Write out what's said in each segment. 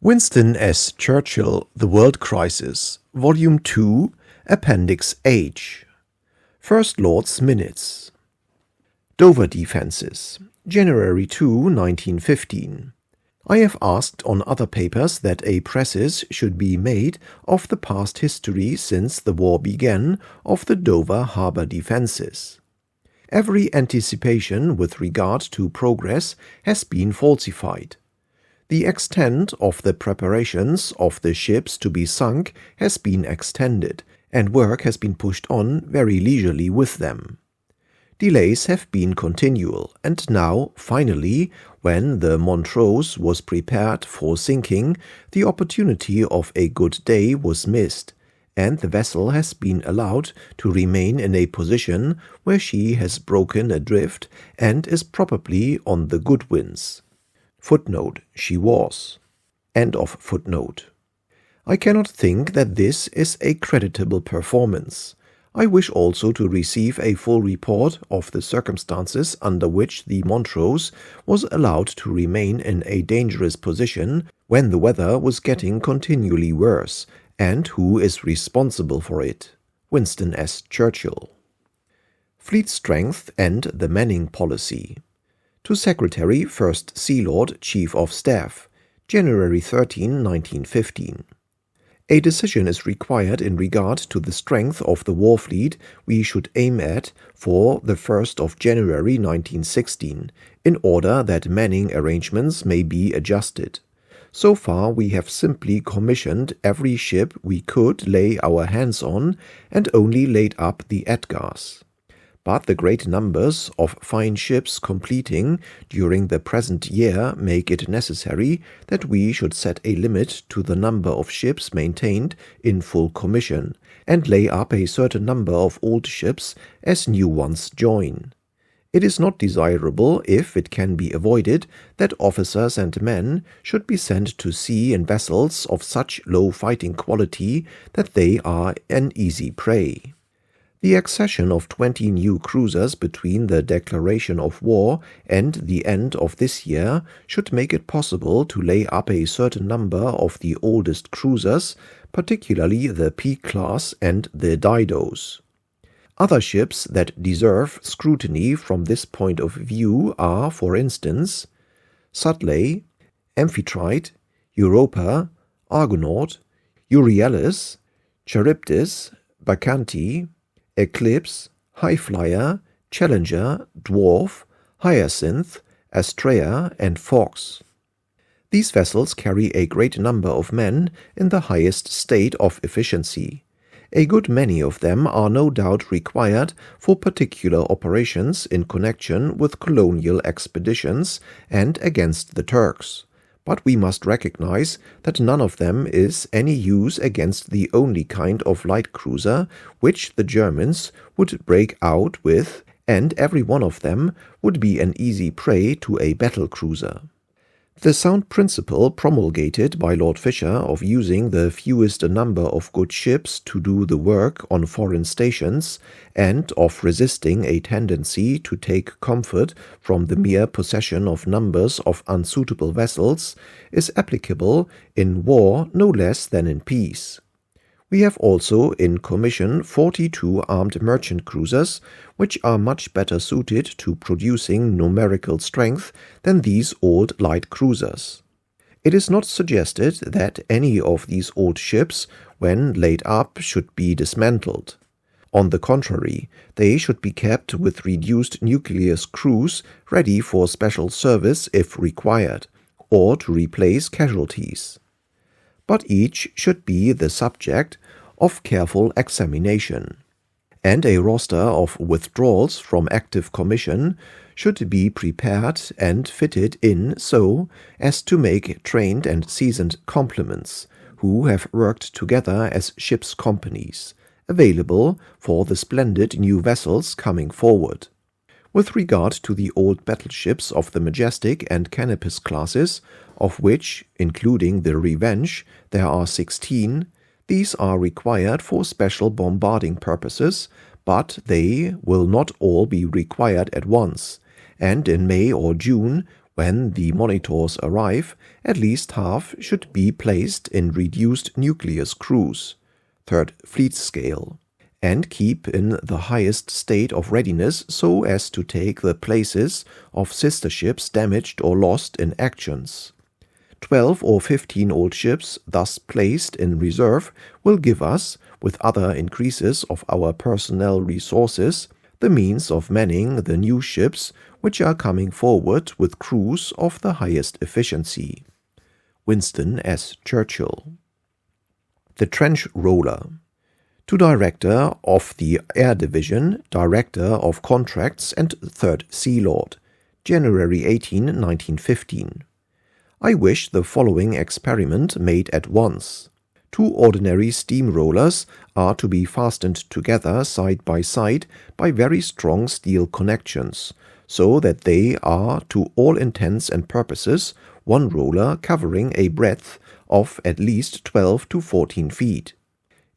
Winston S. Churchill, The World Crisis, Volume 2, Appendix H. First Lord's Minutes. Dover Defences, January 2, 1915. I have asked on other papers that a precis should be made of the past history since the war began of the Dover harbor defences. Every anticipation with regard to progress has been falsified. The extent of the preparations of the ships to be sunk has been extended, and work has been pushed on very leisurely with them. Delays have been continual, and now, finally, when the Montrose was prepared for sinking, the opportunity of a good day was missed, and the vessel has been allowed to remain in a position where she has broken adrift and is probably on the good winds. Footnote, she was. End of footnote. I cannot think that this is a creditable performance. I wish also to receive a full report of the circumstances under which the Montrose was allowed to remain in a dangerous position when the weather was getting continually worse, and who is responsible for it. Winston S. Churchill. Fleet Strength and the Manning Policy. To Secretary, First Sea Lord, Chief of Staff, January 13, 1915. A decision is required in regard to the strength of the war fleet we should aim at for the 1st of January 1916, in order that manning arrangements may be adjusted. So far we have simply commissioned every ship we could lay our hands on and only laid up the Edgars. But the great numbers of fine ships completing during the present year make it necessary that we should set a limit to the number of ships maintained in full commission, and lay up a certain number of old ships as new ones join. It is not desirable, if it can be avoided, that officers and men should be sent to sea in vessels of such low fighting quality that they are an easy prey. The accession of 20 new cruisers between the declaration of war and the end of this year should make it possible to lay up a certain number of the oldest cruisers, particularly the P-class and the Didos. Other ships that deserve scrutiny from this point of view are, for instance, Sutlej, Amphitrite, Europa, Argonaut, Euryalus, Charybdis, Bacchante, Eclipse, Highflyer, Challenger, Dwarf, Hyacinth, Astrea, and Fox. These vessels carry a great number of men in the highest state of efficiency. A good many of them are no doubt required for particular operations in connection with colonial expeditions and against the Turks. But we must recognize that none of them is any use against the only kind of light cruiser which the Germans would break out with, and every one of them would be an easy prey to a battle cruiser. The sound principle promulgated by Lord Fisher of using the fewest number of good ships to do the work on foreign stations, and of resisting a tendency to take comfort from the mere possession of numbers of unsuitable vessels, is applicable in war no less than in peace. We have also in commission 42 armed merchant cruisers, which are much better suited to producing numerical strength than these old light cruisers. It is not suggested that any of these old ships, when laid up, should be dismantled. On the contrary, they should be kept with reduced nucleus crews ready for special service if required, or to replace casualties. But each should be the subject of careful examination, and a roster of withdrawals from active commission should be prepared and fitted in so as to make trained and seasoned complements, who have worked together as ship's companies, available for the splendid new vessels coming forward. With regard to the old battleships of the Majestic and Canopus classes, of which, including the Revenge, there are 16, these are required for special bombarding purposes, but they will not all be required at once, and in May or June When the monitors arrive, at least half should be placed in reduced nucleus crews, 3rd Fleet scale, and keep in the highest state of readiness so as to take the places of sister ships damaged or lost in actions. 12 or 15 old ships thus placed in reserve will give us, with other increases of our personnel resources, the means of manning the new ships which are coming forward with crews of the highest efficiency. Winston S. Churchill. The Trench Roller. To Director of the Air Division, Director of Contracts and 3rd Sea Lord, January 18, 1915. I wish the following experiment made at once. 2 ordinary steam rollers are to be fastened together side by very strong steel connections, so that they are to all intents and purposes one roller covering a breadth of at least 12 to 14 feet.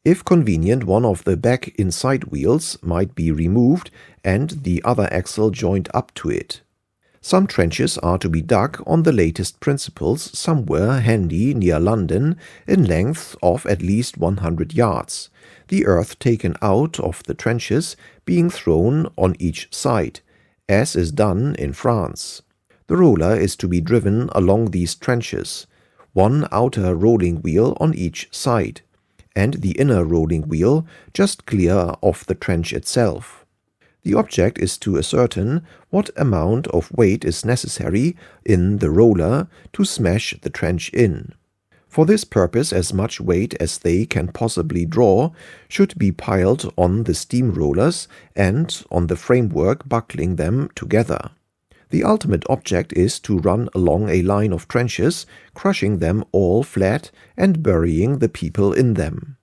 If convenient, one of the back inside wheels might be removed and the other axle joined up to it. Some trenches are to be dug on the latest principles somewhere handy near London in length of at least 100 yards, the earth taken out of the trenches being thrown on each side, as is done in France. The roller is to be driven along these trenches, one outer rolling wheel on each side, and the inner rolling wheel just clear of the trench itself. The object is to ascertain what amount of weight is necessary in the roller to smash the trench in. For this purpose, as much weight as they can possibly draw should be piled on the steam rollers and on the framework buckling them together. The ultimate object is to run along a line of trenches, crushing them all flat and burying the people in them.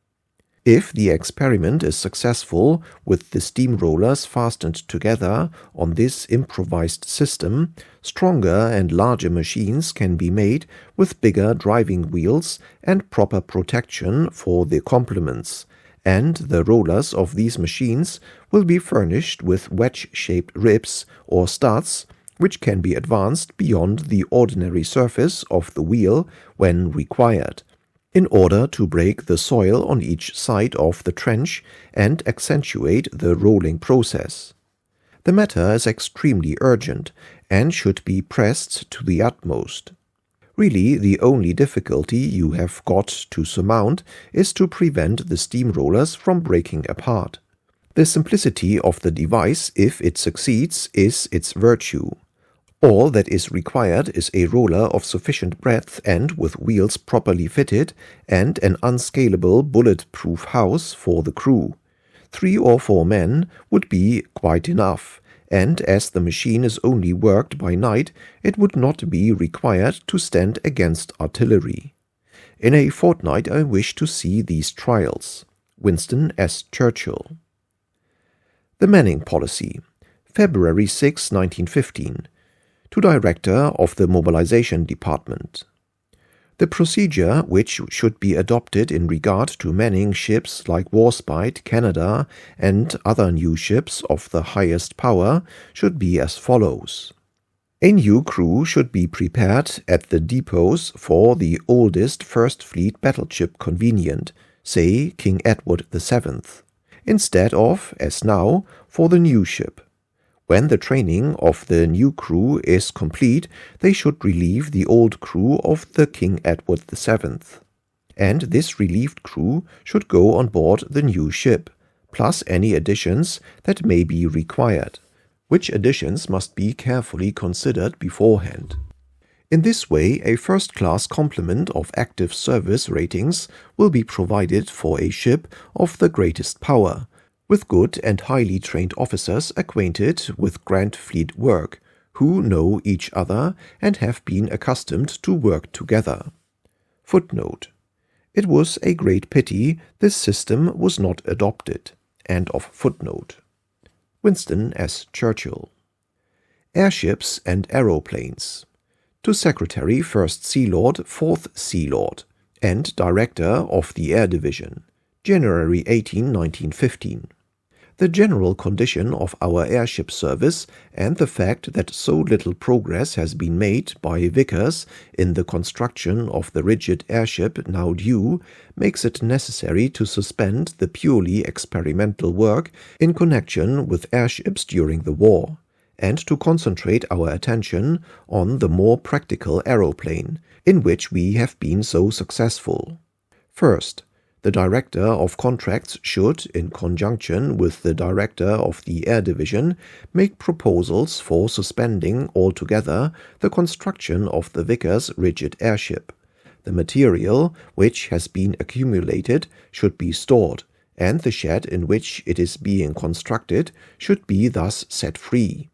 If the experiment is successful with the steam rollers fastened together on this improvised system, stronger and larger machines can be made with bigger driving wheels and proper protection for the complements, and the rollers of these machines will be furnished with wedge-shaped ribs or studs, which can be advanced beyond the ordinary surface of the wheel when required, in order to break the soil on each side of the trench and accentuate the rolling process. The matter is extremely urgent and should be pressed to the utmost. Really, the only difficulty you have got to surmount is to prevent the steam rollers from breaking apart. The simplicity of the device, if it succeeds, is its virtue. All that is required is a roller of sufficient breadth and with wheels properly fitted, and an unscalable bullet-proof house for the crew. 3 or 4 men would be quite enough, and as the machine is only worked by night, it would not be required to stand against artillery. In a fortnight I wish to see these trials. Winston S. Churchill. The Manning Policy. February 6, 1915. To Director of the Mobilization Department. The procedure which should be adopted in regard to manning ships like Warspite, Canada, and other new ships of the highest power should be as follows. A new crew should be prepared at the depots for the oldest First Fleet battleship convenient, say King Edward VII, instead of, as now, for the new ship. When the training of the new crew is complete, they should relieve the old crew of the King Edward VII, and this relieved crew should go on board the new ship, plus any additions that may be required, which additions must be carefully considered beforehand. In this way, a first-class complement of active service ratings will be provided for a ship of the greatest power, with good and highly trained officers acquainted with Grand Fleet work, who know each other and have been accustomed to work together. Footnote. It was a great pity this system was not adopted. End of footnote. Winston S. Churchill. Airships and Aeroplanes. To Secretary, 1st Sea Lord, 4th Sea Lord, and Director of the Air Division, January 18, 1915. The general condition of our airship service and the fact that so little progress has been made by Vickers in the construction of the rigid airship now due makes it necessary to suspend the purely experimental work in connection with airships during the war, and to concentrate our attention on the more practical aeroplane, in which we have been so successful. First, the Director of Contracts should, in conjunction with the Director of the Air Division, make proposals for suspending altogether the construction of the Vickers rigid airship. The material which has been accumulated should be stored, and the shed in which it is being constructed should be thus set free.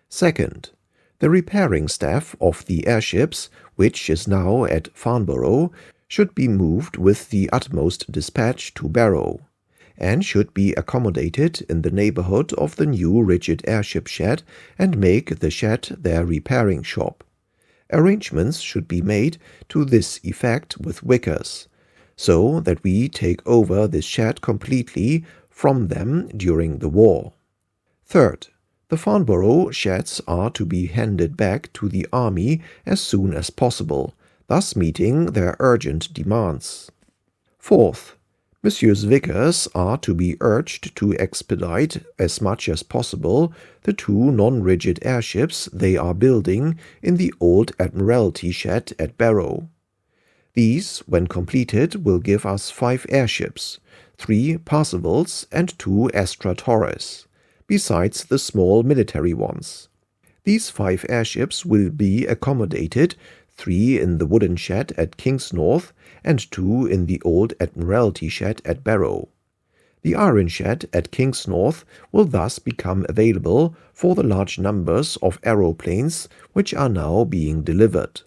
Second, the repairing staff of the airships, which is now at Farnborough, should be moved with the utmost dispatch to Barrow, and should be accommodated in the neighborhood of the new rigid airship shed and make the shed their repairing shop. Arrangements should be made to this effect with Vickers, so that we take over this shed completely from them during the war. Third, the Farnborough sheds are to be handed back to the Army as soon as possible, thus meeting their urgent demands. Fourth, Messrs. Vickers are to be urged to expedite as much as possible the 2 non-rigid airships they are building in the old Admiralty shed at Barrow. These, when completed, will give us 5 airships, 3 Parsifals and 2 Astra Torres, besides the small military ones. These 5 airships will be accommodated, 3 in the wooden shed at King's North and 2 in the old Admiralty shed at Barrow. The iron shed at King's North will thus become available for the large numbers of aeroplanes which are now being delivered.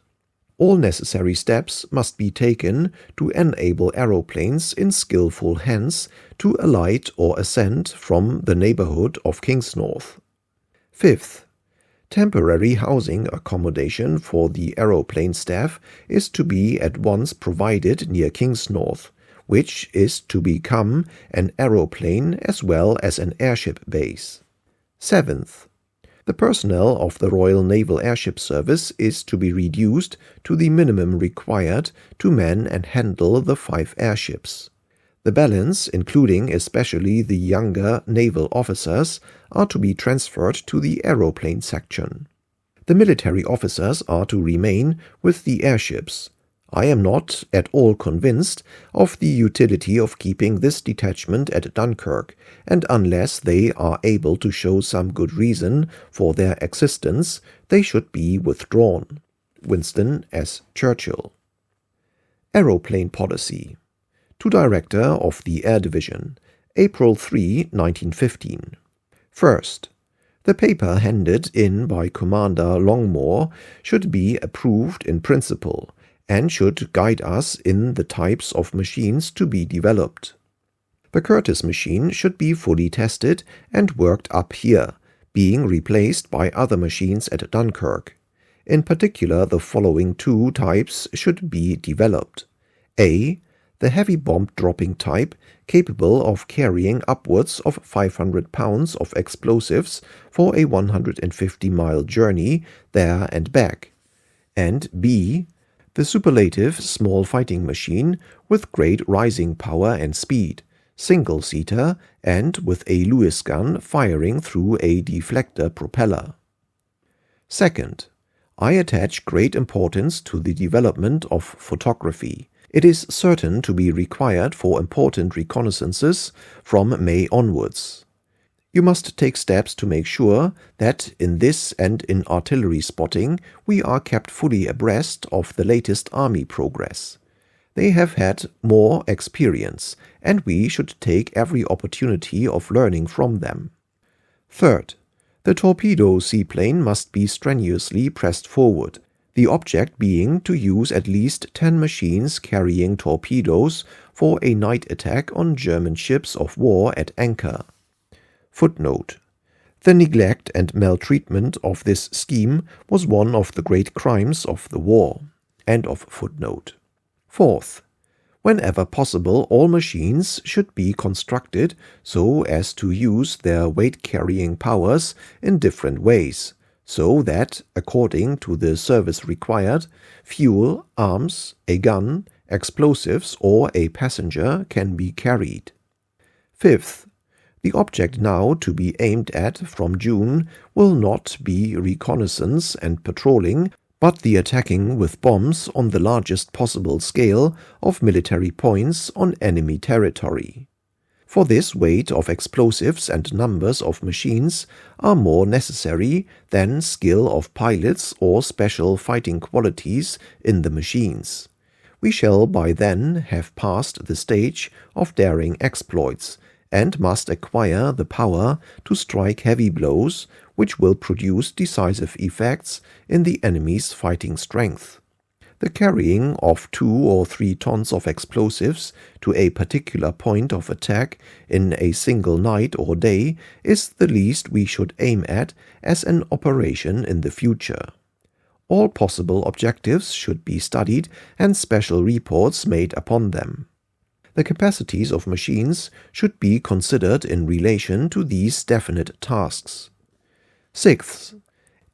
All necessary steps must be taken to enable aeroplanes in skillful hands to alight or ascend from the neighborhood of King's North. Fifth, temporary housing accommodation for the aeroplane staff is to be at once provided near King's North, which is to become an aeroplane as well as an airship base. Seventh, the personnel of the Royal Naval Airship Service is to be reduced to the minimum required to man and handle the 5 airships. The balance, including especially the younger naval officers, are to be transferred to the aeroplane section. The military officers are to remain with the airships. I am not at all convinced of the utility of keeping this detachment at Dunkirk, and unless they are able to show some good reason for their existence, they should be withdrawn. Winston S. Churchill. Aeroplane Policy. To Director of the Air Division, April 3, 1915. First, the paper handed in by Commander Longmore should be approved in principle, and should guide us in the types of machines to be developed. The Curtiss machine should be fully tested and worked up here, being replaced by other machines at Dunkirk. In particular, the following 2 types should be developed. A. The heavy bomb-dropping type, capable of carrying upwards of 500 pounds of explosives for a 150-mile journey there and back. And B. The superlative small fighting machine with great rising power and speed, single-seater, and with a Lewis gun firing through a deflector propeller. Second, I attach great importance to the development of photography. It is certain to be required for important reconnaissances from May onwards. You must take steps to make sure that in this and in artillery spotting we are kept fully abreast of the latest army progress. They have had more experience, and we should take every opportunity of learning from them. Third, the torpedo seaplane must be strenuously pressed forward, the object being to use at least 10 machines carrying torpedoes for a night attack on German ships of war at anchor. Footnote. The neglect and maltreatment of this scheme was one of the great crimes of the war. End of footnote. Fourth, Whenever possible, all machines should be constructed so as to use their weight-carrying powers in different ways, so that, according to the service required, fuel, arms, a gun, explosives, or a passenger can be carried. Fifth, the object now to be aimed at from June will not be reconnaissance and patrolling, but the attacking with bombs on the largest possible scale of military points on enemy territory. For this, weight of explosives and numbers of machines are more necessary than skill of pilots or special fighting qualities in the machines. We shall by then have passed the stage of daring exploits, and must acquire the power to strike heavy blows which will produce decisive effects in the enemy's fighting strength. The carrying of 2 or 3 tons of explosives to a particular point of attack in a single night or day is the least we should aim at as an operation in the future. All possible objectives should be studied and special reports made upon them. The capacities of machines should be considered in relation to these definite tasks. Sixth,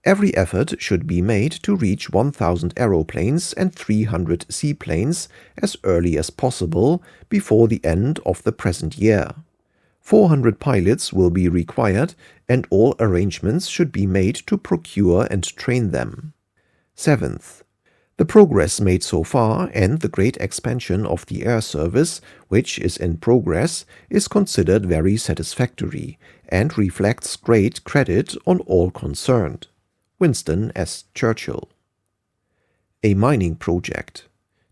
every effort should be made to reach 1,000 aeroplanes and 300 seaplanes as early as possible before the end of the present year. 400 pilots will be required, and all arrangements should be made to procure and train them. Seventh, the progress made so far and the great expansion of the air service, which is in progress, is considered very satisfactory and reflects great credit on all concerned. Winston S. Churchill. A mining project.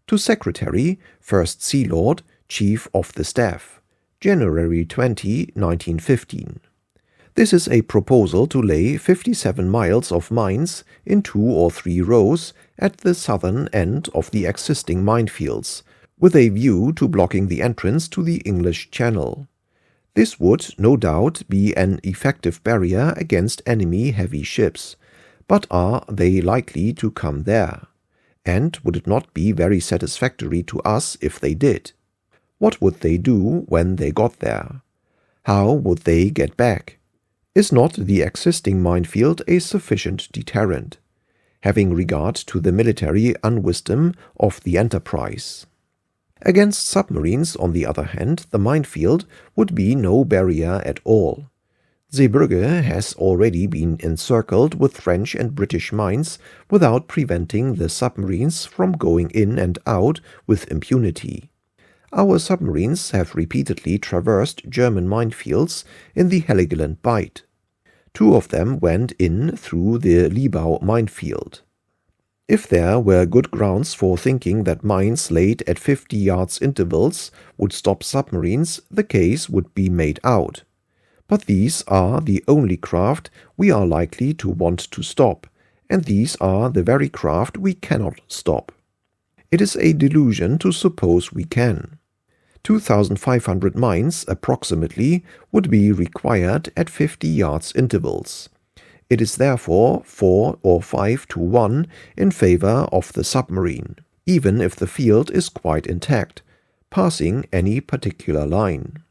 To Secretary, First Sea Lord, Chief of the Staff, January 20, 1915. This is a proposal to lay 57 miles of mines in 2 or 3 rows at the southern end of the existing minefields, with a view to blocking the entrance to the English Channel. This would, no doubt, be an effective barrier against enemy heavy ships, but are they likely to come there? And would it not be very satisfactory to us if they did? What would they do when they got there? How would they get back? Is not the existing minefield a sufficient deterrent, having regard to the military unwisdom of the enterprise? Against submarines, on the other hand, the minefield would be no barrier at all. Zeebrugge has already been encircled with French and British mines without preventing the submarines from going in and out with impunity. Our submarines have repeatedly traversed German minefields in the Heligoland Bight. 2 of them went in through the Libau minefield. If there were good grounds for thinking that mines laid at 50 yards intervals would stop submarines, the case would be made out. But these are the only craft we are likely to want to stop, and these are the very craft we cannot stop. It is a delusion to suppose we can. 2,500 mines, approximately, would be required at 50 yards intervals. It is therefore 4 or 5 to 1 in favor of the submarine, even if the field is quite intact, passing any particular line.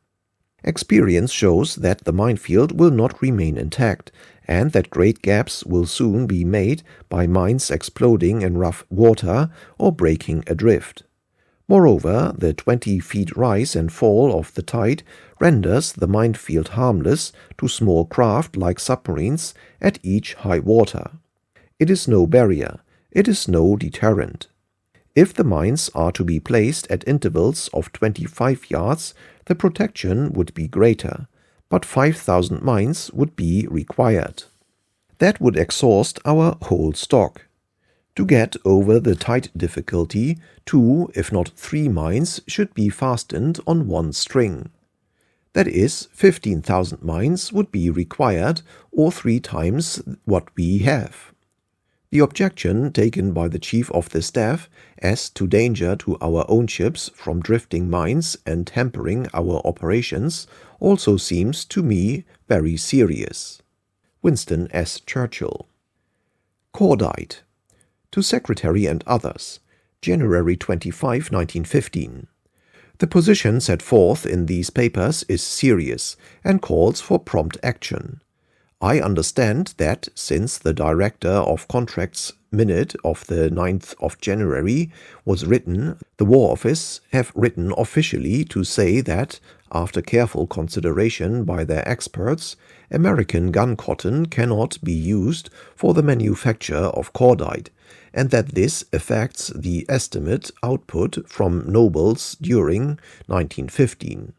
Experience shows that the minefield will not remain intact, and that great gaps will soon be made by mines exploding in rough water or breaking adrift. Moreover, the 20 feet rise and fall of the tide renders the minefield harmless to small craft like submarines at each high water. It is no barrier, it is no deterrent. If the mines are to be placed at intervals of 25 yards, the protection would be greater, but 5,000 mines would be required. That would exhaust our whole stock. To get over the tide difficulty, 2, if not 3 mines should be fastened on one string. That is, 15,000 mines would be required, or 3 times what we have. The objection taken by the Chief of the Staff as to danger to our own ships from drifting mines and hampering our operations also seems to me very serious. Winston S. Churchill. Cordite. To Secretary and others, January 25, 1915. The position set forth in these papers is serious and calls for prompt action. I understand that since the Director of Contracts minute of the 9th of January was written, the War Office have written officially to say that, after careful consideration by their experts, American gun cotton cannot be used for the manufacture of cordite, and that this affects the estimate output from nobles during 1915.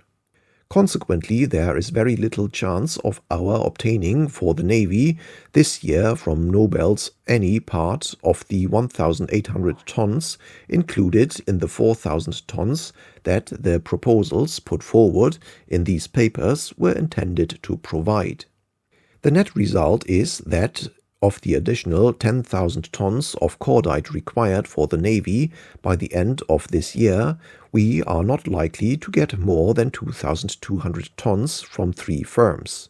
Consequently, there is very little chance of our obtaining for the Navy this year from nobles any part of the 1,800 tons included in the 4,000 tons that the proposals put forward in these papers were intended to provide. The net result is that of the additional 10,000 tons of cordite required for the Navy by the end of this year, we are not likely to get more than 2,200 tons from three firms: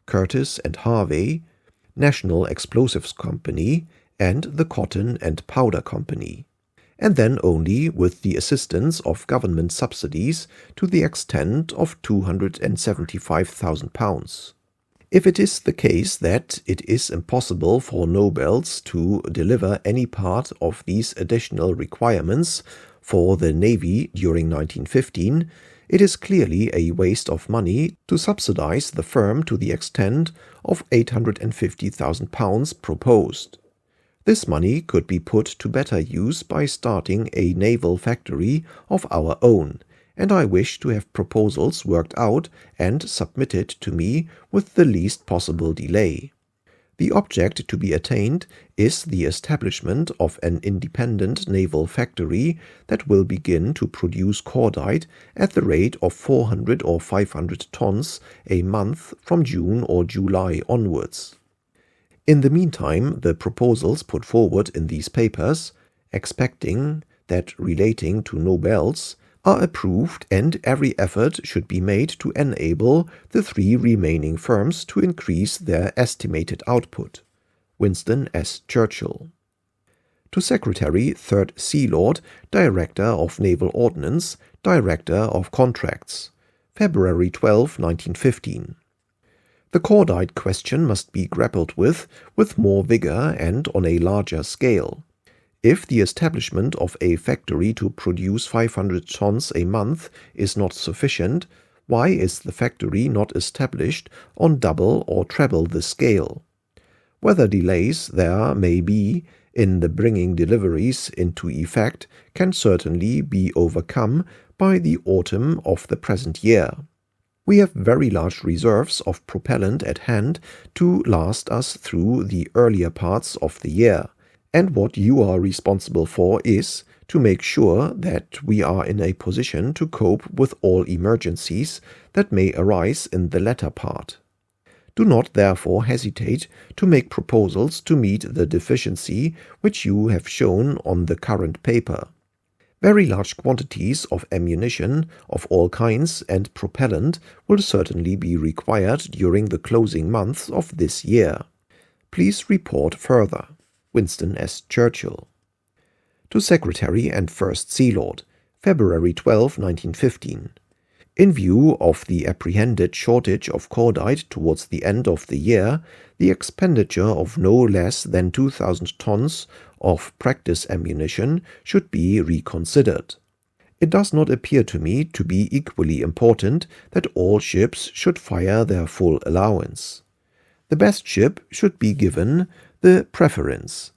Curtis and Harvey, National Explosives Company, and the Cotton and Powder Company, and then only with the assistance of government subsidies to the extent of £275,000. If it is the case that it is impossible for nobles to deliver any part of these additional requirements for the Navy during 1915, it is clearly a waste of money to subsidize the firm to the extent of £850,000 proposed. This money could be put to better use by starting a naval factory of our own, and I wish to have proposals worked out and submitted to me with the least possible delay. The object to be attained is the establishment of an independent naval factory that will begin to produce cordite at the rate of 400 or 500 tons a month from June or July onwards. In the meantime, the proposals put forward in these papers, expecting that relating to nobles, are approved, and every effort should be made to enable the three remaining firms to increase their estimated output. Winston S. Churchill. To Secretary, 3rd Sea Lord, Director of Naval Ordnance, Director of Contracts, February 12, 1915. The cordite question must be grappled with more vigor and on a larger scale. If the establishment of a factory to produce 500 tons a month is not sufficient, why is the factory not established on double or treble the scale? Whether delays there may be in the bringing deliveries into effect can certainly be overcome by the autumn of the present year. We have very large reserves of propellant at hand to last us through the earlier parts of the year, and what you are responsible for is to make sure that we are in a position to cope with all emergencies that may arise in the latter part. Do not therefore hesitate to make proposals to meet the deficiency which you have shown on the current paper. Very large quantities of ammunition of all kinds and propellant will certainly be required during the closing months of this year. Please report further. Winston S. Churchill. To Secretary and 1st Sea Lord, February 12, 1915. In view of the apprehended shortage of cordite towards the end of the year, the expenditure of no less than 2,000 tons of practice ammunition should be reconsidered. It does not appear to me to be equally important that all ships should fire their full allowance. The best ship should be given the preference,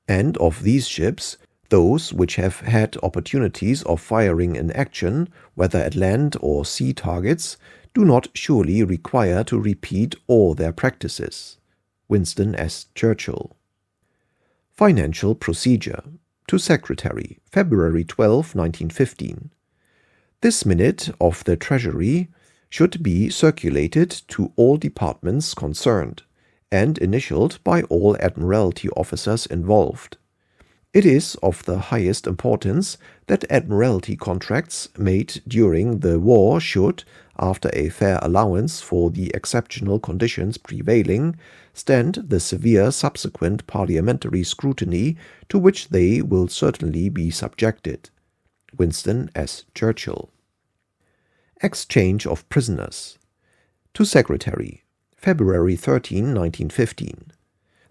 and of these ships, those which have had opportunities of firing in action, whether at land or sea targets, do not surely require to repeat all their practices. Winston S. Churchill. Financial Procedure. To Secretary, February 12, 1915. This minute of the Treasury should be circulated to all departments concerned, and initialed by all Admiralty officers involved. It is of the highest importance that Admiralty contracts made during the war should, after a fair allowance for the exceptional conditions prevailing, stand the severe subsequent parliamentary scrutiny to which they will certainly be subjected. Winston S. Churchill. Exchange of prisoners. To Secretary, February 13, 1915.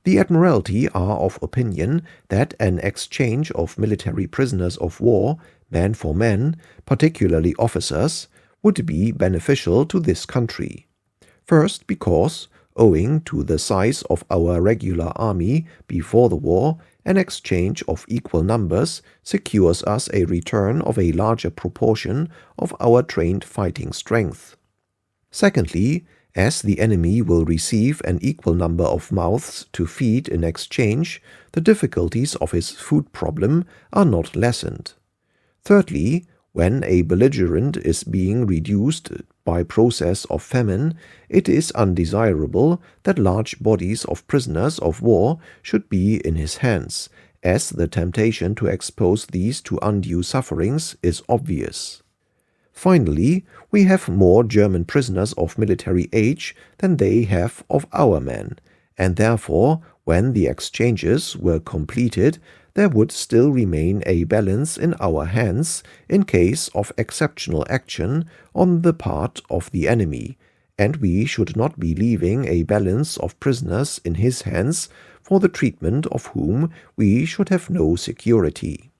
The Admiralty are of opinion that an exchange of military prisoners of war, man for man, particularly officers, would be beneficial to this country. First, because, owing to the size of our regular army before the war, an exchange of equal numbers secures us a return of a larger proportion of our trained fighting strength. Secondly, as the enemy will receive an equal number of mouths to feed in exchange, the difficulties of his food problem are not lessened. Thirdly, when a belligerent is being reduced by process of famine, it is undesirable that large bodies of prisoners of war should be in his hands, as the temptation to expose these to undue sufferings is obvious. Finally, we have more German prisoners of military age than they have of our men, and therefore, when the exchanges were completed, there would still remain a balance in our hands in case of exceptional action on the part of the enemy, and we should not be leaving a balance of prisoners in his hands for the treatment of whom we should have no security.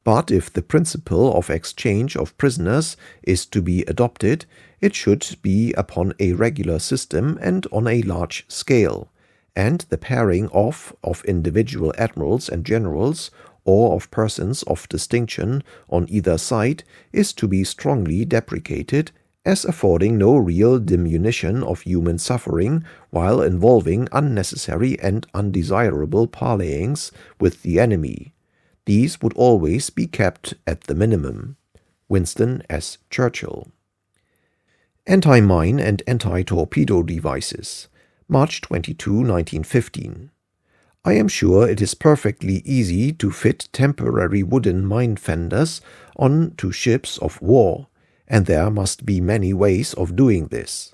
But if the principle of exchange of prisoners is to be adopted, it should be upon a regular system and on a large scale, and the pairing off of individual admirals and generals, or of persons of distinction on either side, is to be strongly deprecated, as affording no real diminution of human suffering, while involving unnecessary and undesirable parleyings with the enemy. These would always be kept at the minimum. Winston S. Churchill. Anti-mine and anti-torpedo devices. March 22, 1915. I am sure it is perfectly easy to fit temporary wooden mine fenders on to ships of war, and there must be many ways of doing this.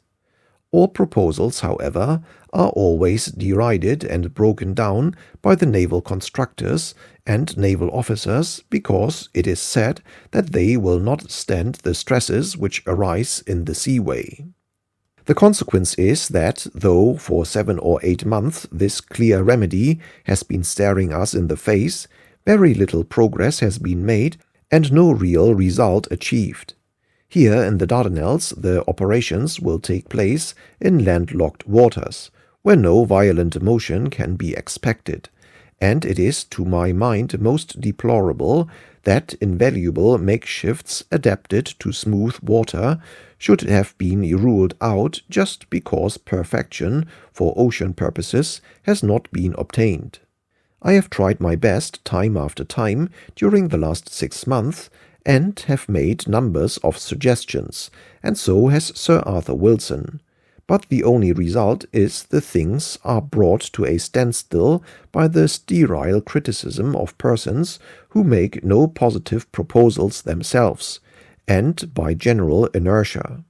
All proposals, however, are always derided and broken down by the naval constructors and naval officers because it is said that they will not stand the stresses which arise in the seaway. The consequence is that, though for 7 or 8 months this clear remedy has been staring us in the face, very little progress has been made and no real result achieved. Here in the Dardanelles the operations will take place in landlocked waters, where no violent motion can be expected, and it is to my mind most deplorable that invaluable makeshifts adapted to smooth water should have been ruled out just because perfection for ocean purposes has not been obtained. I have tried my best time after time during the last 6 months, and have made numbers of suggestions, and so has Sir Arthur Wilson. But the only result is the things are brought to a standstill by the sterile criticism of persons who make no positive proposals themselves, and by general inertia.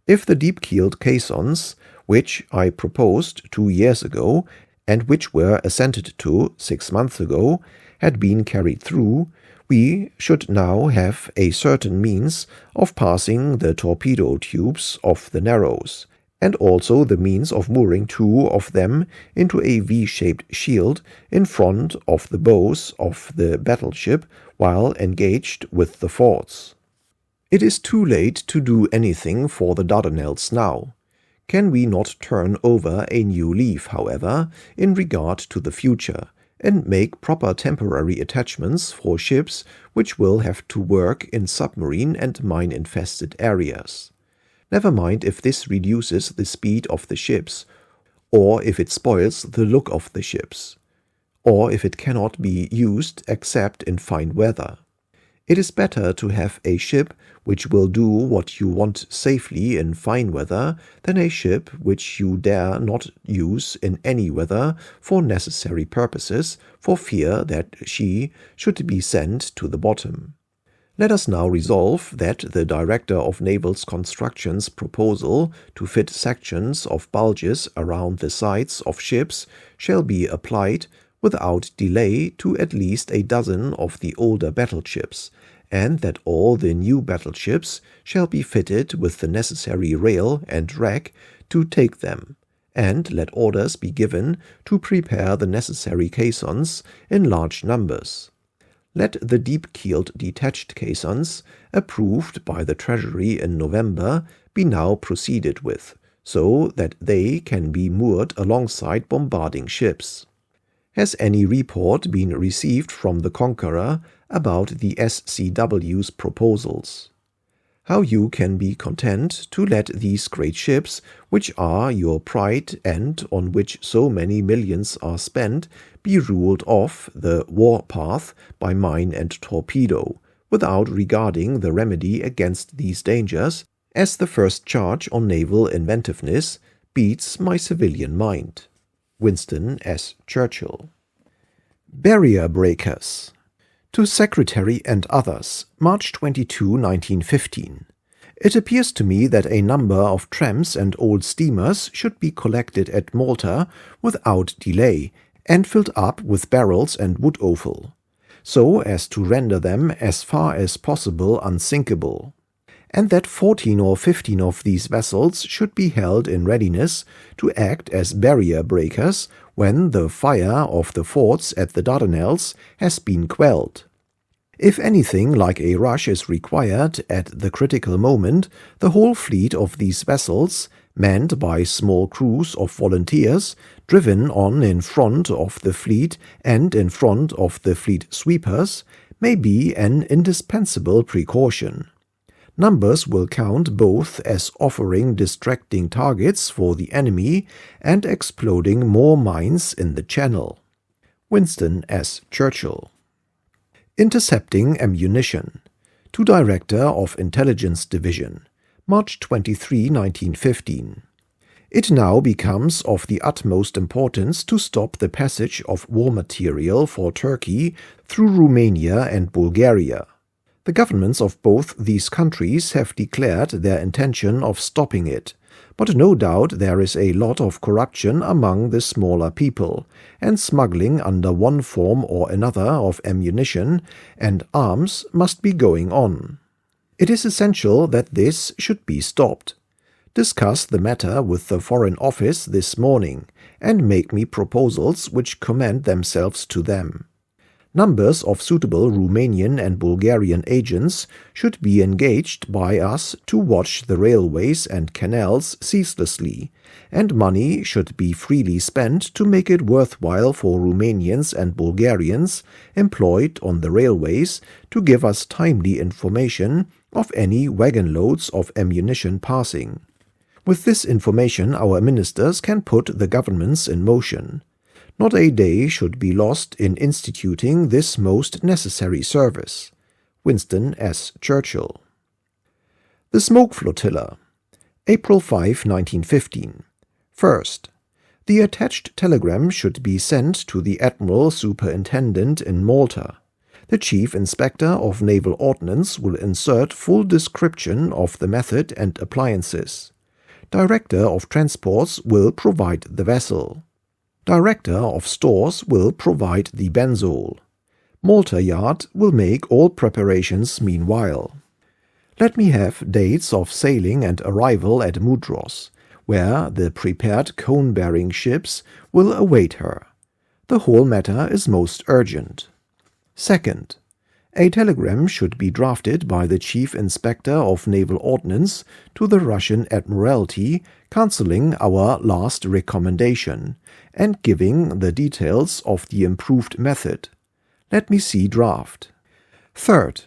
If the deep-keeled caissons, which I proposed 2 years ago, and which were assented to 6 months ago, had been carried through, we should now have a certain means of passing the torpedo tubes of the Narrows, and also the means of mooring 2 of them into a V-shaped shield in front of the bows of the battleship while engaged with the forts. It is too late to do anything for the Dardanelles now. Can we not turn over a new leaf, however, in regard to the future, and make proper temporary attachments for ships which will have to work in submarine and mine-infested areas? Never mind if this reduces the speed of the ships, or if it spoils the look of the ships, or if it cannot be used except in fine weather. It is better to have a ship which will do what you want safely in fine weather than a ship which you dare not use in any weather for necessary purposes, for fear that she should be sent to the bottom. Let us now resolve that the Director of Naval Construction's proposal to fit sections of bulges around the sides of ships shall be applied without delay to at least a dozen of the older battleships, and that all the new battleships shall be fitted with the necessary rail and rack to take them, and let orders be given to prepare the necessary caissons in large numbers. Let the deep-keeled detached caissons, approved by the Treasury in November, be now proceeded with, so that they can be moored alongside bombarding ships. Has any report been received from the conqueror about the SCW's proposals? How you can be content to let these great ships, which are your pride and on which so many millions are spent, be ruled off the war path by mine and torpedo, without regarding the remedy against these dangers, as the first charge on naval inventiveness, beats my civilian mind. Winston S. Churchill. Barrier breakers. To Secretary and others, March 22, 1915. It appears to me that a number of trams and old steamers should be collected at Malta without delay and filled up with barrels and wood offal, so as to render them as far as possible unsinkable, and that 14 or 15 of these vessels should be held in readiness to act as barrier breakers when the fire of the forts at the Dardanelles has been quelled. If anything like a rush is required at the critical moment, the whole fleet of these vessels, manned by small crews of volunteers, driven on in front of the fleet and in front of the fleet sweepers, may be an indispensable precaution. Numbers will count both as offering distracting targets for the enemy and exploding more mines in the channel. Winston S. Churchill. Intercepting ammunition. To Director of Intelligence Division, March 23, 1915. It now becomes of the utmost importance to stop the passage of war material for Turkey through Romania and Bulgaria. The governments of both these countries have declared their intention of stopping it, but no doubt there is a lot of corruption among the smaller people, and smuggling under one form or another of ammunition and arms must be going on. It is essential that this should be stopped. Discuss the matter with the Foreign Office this morning, and make me proposals which commend themselves to them. Numbers of suitable Romanian and Bulgarian agents should be engaged by us to watch the railways and canals ceaselessly, and money should be freely spent to make it worthwhile for Romanians and Bulgarians employed on the railways to give us timely information of any wagon loads of ammunition passing. With this information our ministers can put the governments in motion. Not a day should be lost in instituting this most necessary service. Winston S. Churchill. The Smoke Flotilla. April 5, 1915. First, the attached telegram should be sent to the Admiral Superintendent in Malta. The Chief Inspector of Naval Ordnance will insert full description of the method and appliances. Director of Transports will provide the vessel. Director of Stores will provide the benzol. Malta Yard will make all preparations meanwhile. Let me have dates of sailing and arrival at Mudros, where the prepared cone-bearing ships will await her. The whole matter is most urgent. Second, a telegram should be drafted by the Chief Inspector of Naval Ordnance to the Russian Admiralty cancelling our last recommendation and giving the details of the improved method. Let me see draft. Third,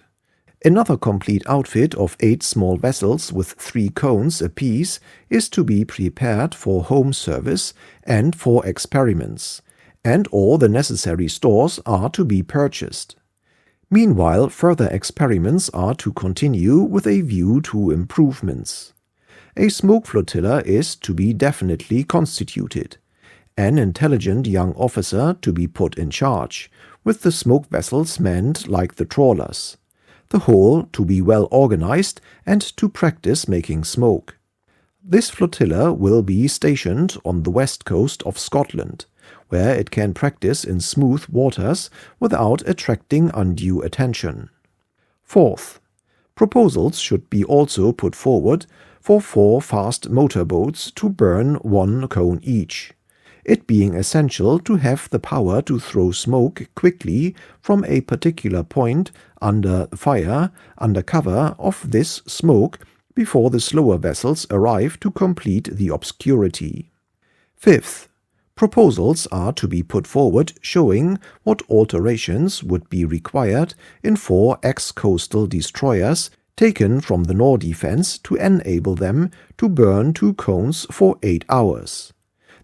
another complete outfit of 8 small vessels with 3 cones apiece is to be prepared for home service and for experiments, and all the necessary stores are to be purchased. Meanwhile, further experiments are to continue with a view to improvements. A smoke flotilla is to be definitely constituted, an intelligent young officer to be put in charge, with the smoke vessels manned like the trawlers, the whole to be well organized and to practice making smoke. This flotilla will be stationed on the west coast of Scotland, where it can practice in smooth waters without attracting undue attention. Fourth, proposals should be also put forward for 4 fast motorboats to burn 1 cone each, it being essential to have the power to throw smoke quickly from a particular point under cover of this smoke before the slower vessels arrive to complete the obscurity. Fifth, proposals are to be put forward showing what alterations would be required in 4 ex-coastal destroyers taken from the Nor defense to enable them to burn 2 cones for 8 hours.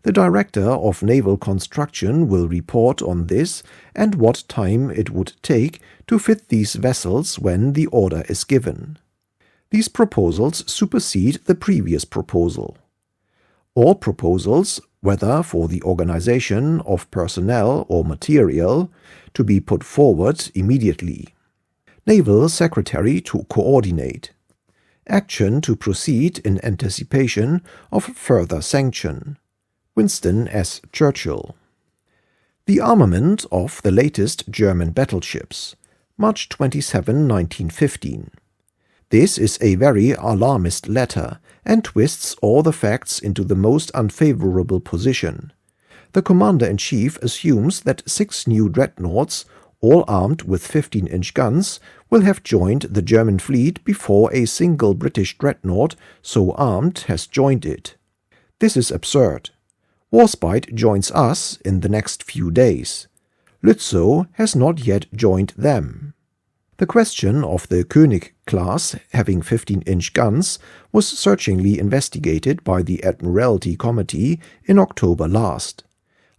The Director of Naval Construction will report on this and what time it would take to fit these vessels when the order is given. These proposals supersede the previous proposal. All proposals, whether for the organization of personnel or material, to be put forward immediately. Naval Secretary to coordinate. Action to proceed in anticipation of further sanction. Winston S. Churchill. The armament of the latest German battleships, March 27, 1915. This is a very alarmist letter and twists all the facts into the most unfavorable position. The Commander-in-Chief assumes that 6 new dreadnoughts, all armed with 15-inch guns, will have joined the German fleet before a single British dreadnought so armed has joined it. This is absurd. Warspite joins us in the next few days. Lützow has not yet joined them. The question of the König class having 15-inch guns was searchingly investigated by the Admiralty Committee in October last.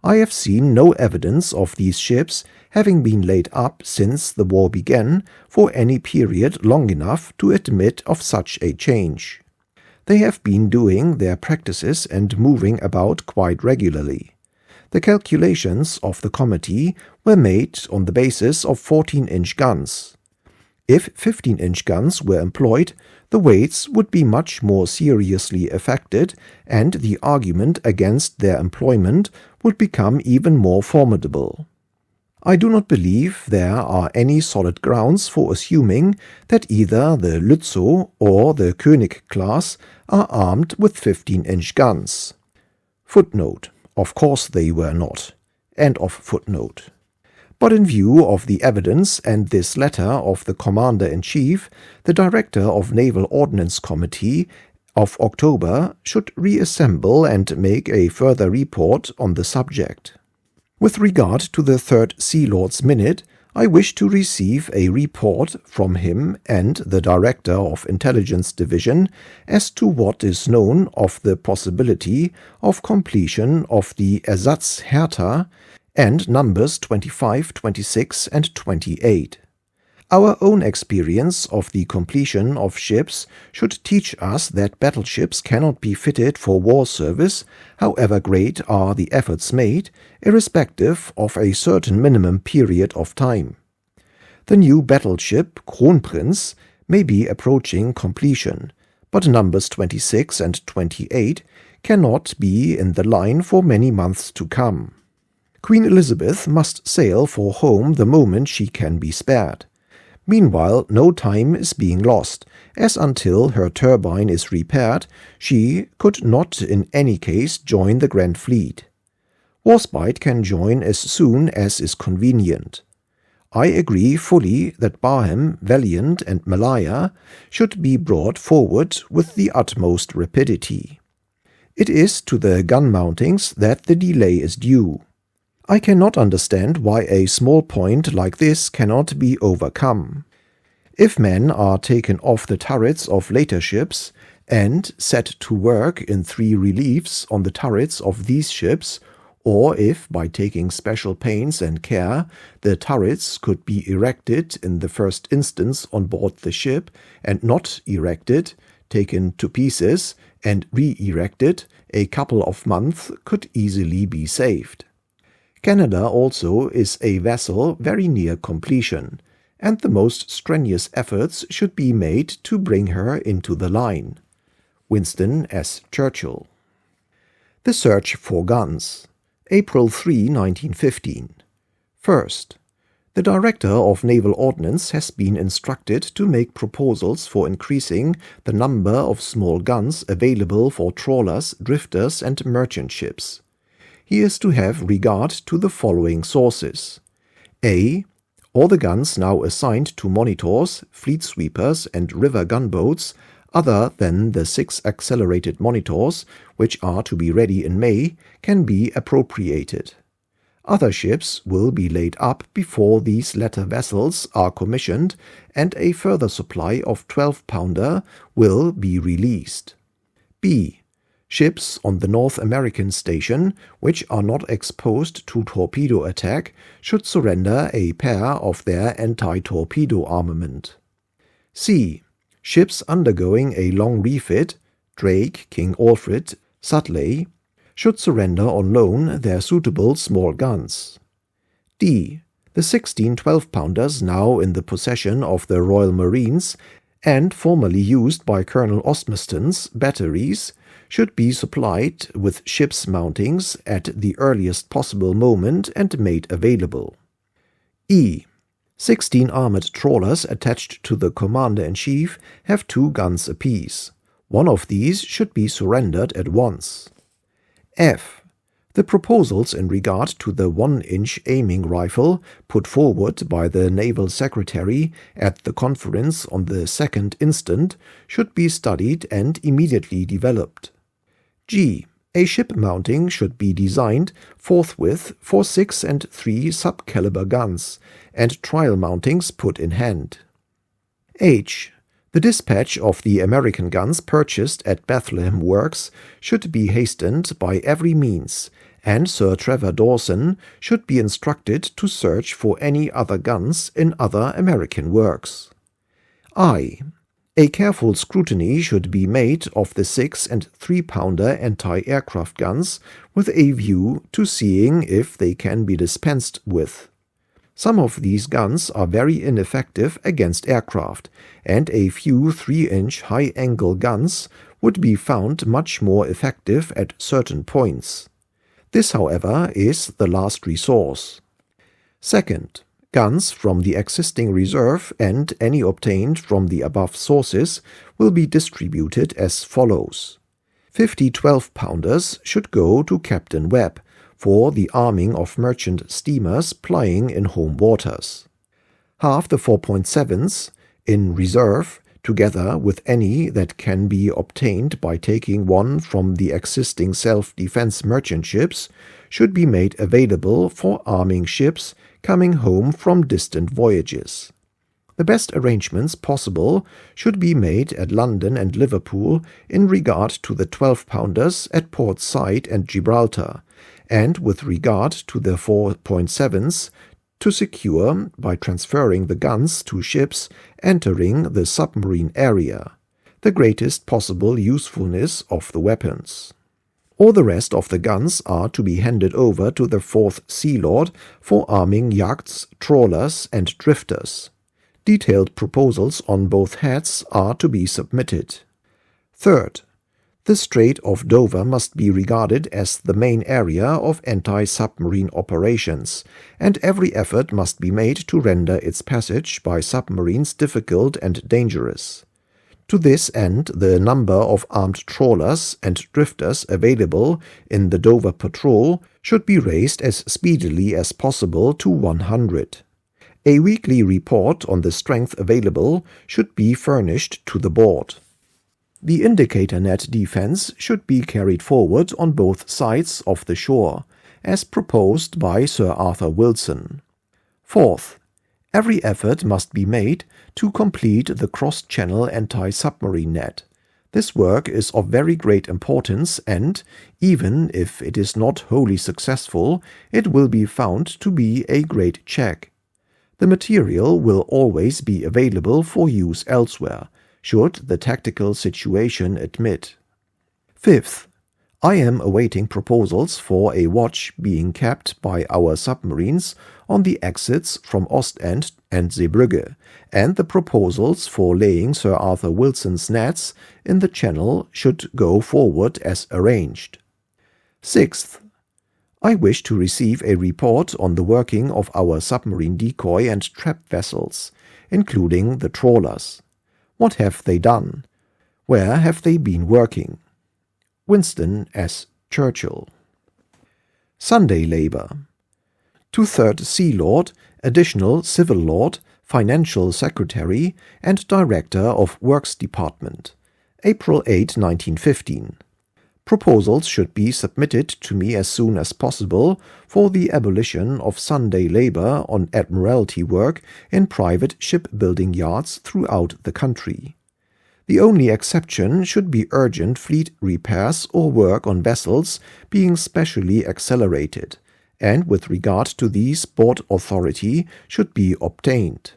I have seen no evidence of these ships having been laid up since the war began for any period long enough to admit of such a change. They have been doing their practices and moving about quite regularly. The calculations of the committee were made on the basis of 14-inch guns. If 15-inch guns were employed, the weights would be much more seriously affected, and the argument against their employment would become even more formidable. I do not believe there are any solid grounds for assuming that either the Lützow or the König class are armed with 15-inch guns. Footnote. Of course they were not. End of footnote. But in view of the evidence and this letter of the Commander-in-Chief, the Director of Naval Ordnance Committee of October should reassemble and make a further report on the subject. With regard to the Third Sea Lord's Minute, I wish to receive a report from him and the Director of Intelligence Division as to what is known of the possibility of completion of the Ersatz Hertha and numbers 25, 26, and 28. Our own experience of the completion of ships should teach us that battleships cannot be fitted for war service, however great are the efforts made, irrespective of a certain minimum period of time. The new battleship Kronprinz may be approaching completion, but numbers 26 and 28 cannot be in the line for many months to come. Queen Elizabeth must sail for home the moment she can be spared. Meanwhile, no time is being lost, as until her turbine is repaired, she could not in any case join the Grand Fleet. Warspite can join as soon as is convenient. I agree fully that Barham, Valiant, and Malaya should be brought forward with the utmost rapidity. It is to the gun mountings that the delay is due. I cannot understand why a small point like this cannot be overcome. If men are taken off the turrets of later ships and set to work in 3 reliefs on the turrets of these ships, or if, by taking special pains and care, the turrets could be erected in the first instance on board the ship, and not erected, taken to pieces, and re-erected, a couple of months could easily be saved. Canada also is a vessel very near completion, and the most strenuous efforts should be made to bring her into the line. Winston S. Churchill. The Search for Guns, April 3, 1915. First, The Director of Naval Ordnance has been instructed to make proposals for increasing the number of small guns available for trawlers, drifters, and merchant ships. He is to have regard to the following sources. A. All the guns now assigned to monitors, fleet sweepers, and river gunboats, other than the 6 accelerated monitors, which are to be ready in May, can be appropriated. Other ships will be laid up before these latter vessels are commissioned, and a further supply of 12-pounder will be released. B. Ships on the North American station, which are not exposed to torpedo attack, should surrender a pair of their anti-torpedo armament. C. Ships undergoing a long refit, Drake, King Alfred, Sudley, should surrender on loan their suitable small guns. D. The 16 12-pounders now in the possession of the Royal Marines and formerly used by Colonel Osmaston's batteries should be supplied with ship's mountings at the earliest possible moment and made available. E. 16 armored trawlers attached to the Commander-in-Chief have 2 guns apiece. One of these should be surrendered at once. F. The proposals in regard to the 1-inch aiming rifle put forward by the Naval Secretary at the conference on the 2nd instant should be studied and immediately developed. G. A ship mounting should be designed forthwith for 6 and 3 sub-caliber guns, and trial mountings put in hand. H. The dispatch of the American guns purchased at Bethlehem Works should be hastened by every means, and Sir Trevor Dawson should be instructed to search for any other guns in other American works. I. A careful scrutiny should be made of the 6 and 3-pounder anti-aircraft guns with a view to seeing if they can be dispensed with. Some of these guns are very ineffective against aircraft, and a few 3-inch high-angle guns would be found much more effective at certain points. This, however, is the last resource. Second, guns from the existing reserve and any obtained from the above sources will be distributed as follows. 50 12-pounders should go to Captain Webb for the arming of merchant steamers plying in home waters. Half the 4.7s in reserve, together with any that can be obtained by taking one from the existing self-defense merchant ships, should be made available for arming ships coming home from distant voyages. The best arrangements possible should be made at London and Liverpool in regard to the 12-pounders at Port Said and Gibraltar, and with regard to the 4.7s, to secure, by transferring the guns to ships entering the submarine area, the greatest possible usefulness of the weapons. All the rest of the guns are to be handed over to the 4th Sea Lord for arming yachts, trawlers, and drifters. Detailed proposals on both heads are to be submitted. Third, the Strait of Dover must be regarded as the main area of anti-submarine operations, and every effort must be made to render its passage by submarines difficult and dangerous. To this end, the number of armed trawlers and drifters available in the Dover patrol should be raised as speedily as possible to 100. A weekly report on the strength available should be furnished to the board. The indicator net defense should be carried forward on both sides of the shore, as proposed by Sir Arthur Wilson. Fourth, every effort must be made to complete the cross-channel anti-submarine net. This work is of very great importance and, even if it is not wholly successful, it will be found to be a great check. The material will always be available for use elsewhere, should the tactical situation admit. Fifth, I am awaiting proposals for a watch being kept by our submarines on the exits from Ostend and Zeebrugge, and the proposals for laying Sir Arthur Wilson's nets in the channel should go forward as arranged. Sixth, I wish to receive a report on the working of our submarine decoy and trap vessels, including the trawlers. What have they done? Where have they been working? Winston S. Churchill. Sunday labor. To 3rd Sea Lord, Additional Civil Lord, Financial Secretary, and Director of Works Department, April 8, 1915. Proposals should be submitted to me as soon as possible for the abolition of Sunday labor on admiralty work in private shipbuilding yards throughout the country. The only exception should be urgent fleet repairs or work on vessels being specially accelerated, and with regard to these board authority should be obtained.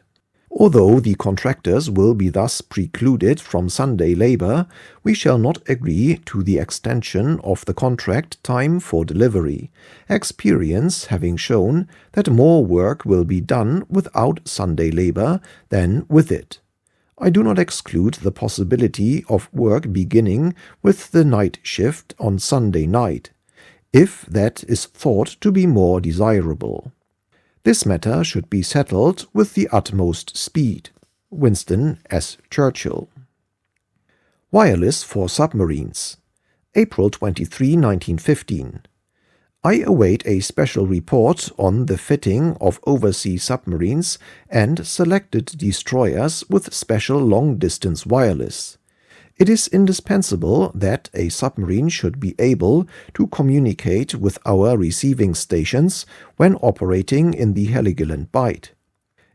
Although the contractors will be thus precluded from Sunday labor, we shall not agree to the extension of the contract time for delivery, experience having shown that more work will be done without Sunday labor than with it. I do not exclude the possibility of work beginning with the night shift on Sunday night, if that is thought to be more desirable. This matter should be settled with the utmost speed. Winston S. Churchill. Wireless for submarines. April 23, 1915. I await a special report on the fitting of overseas submarines and selected destroyers with special long-distance wireless. It is indispensable that a submarine should be able to communicate with our receiving stations when operating in the Heligoland Bight.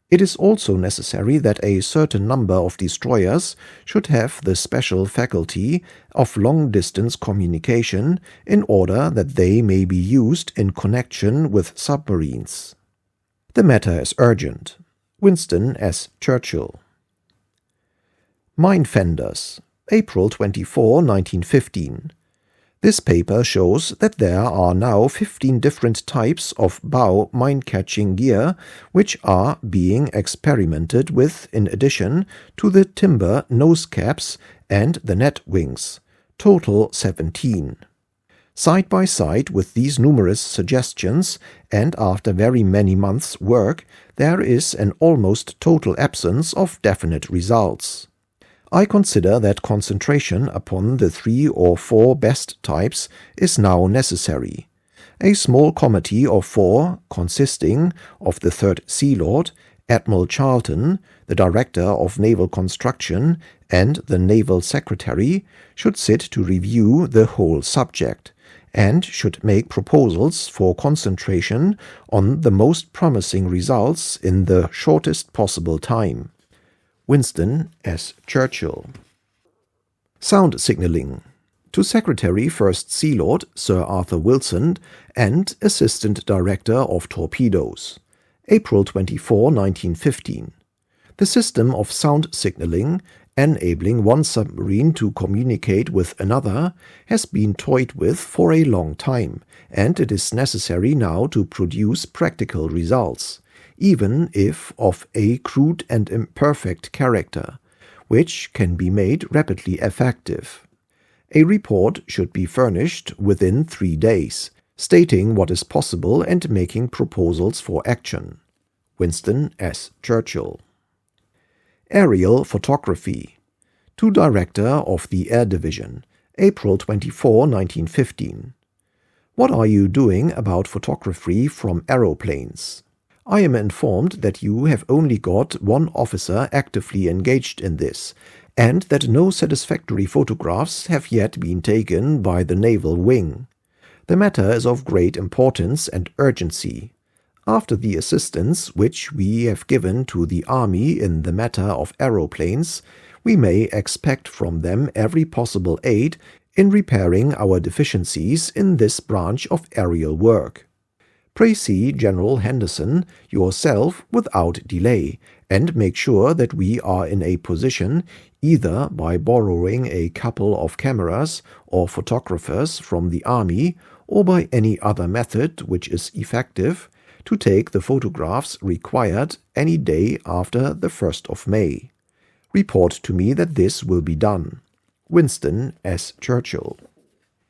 It is also necessary that a certain number of destroyers should have the special faculty of long-distance communication in order that they may be used in connection with submarines. The matter is urgent. Winston S. Churchill. Minefenders. April 24, 1915. This paper shows that there are now 15 different types of bow mine-catching gear which are being experimented with in addition to the timber nose caps and the net wings, total 17. Side by side with these numerous suggestions, and after very many months' work, there is an almost total absence of definite results. I consider that concentration upon the 3 or 4 best types is now necessary. A small committee of 4, consisting of the 3rd Sea Lord, Admiral Charlton, the Director of Naval Construction, and the Naval Secretary, should sit to review the whole subject, and should make proposals for concentration on the most promising results in the shortest possible time. Winston S. Churchill. Sound signaling. To Secretary 1st Sea Lord Sir Arthur Wilson and Assistant Director of Torpedoes. April 24, 1915. The system of sound signaling, enabling one submarine to communicate with another, has been toyed with for a long time, and it is necessary now to produce practical results, even if of a crude and imperfect character, which can be made rapidly effective. A report should be furnished within 3 days, stating what is possible and making proposals for action. Winston S. Churchill. Aerial photography. To Director of the Air Division, April 24, 1915. What are you doing about photography from aeroplanes? I am informed that you have only got 1 officer actively engaged in this, and that no satisfactory photographs have yet been taken by the naval wing. The matter is of great importance and urgency. After the assistance which we have given to the Army in the matter of aeroplanes, we may expect from them every possible aid in repairing our deficiencies in this branch of aerial work. Pray see General Henderson yourself without delay, and make sure that we are in a position, either by borrowing a couple of cameras or photographers from the Army, or by any other method which is effective, to take the photographs required any day after the 1st of May. Report to me that this will be done. Winston S. Churchill.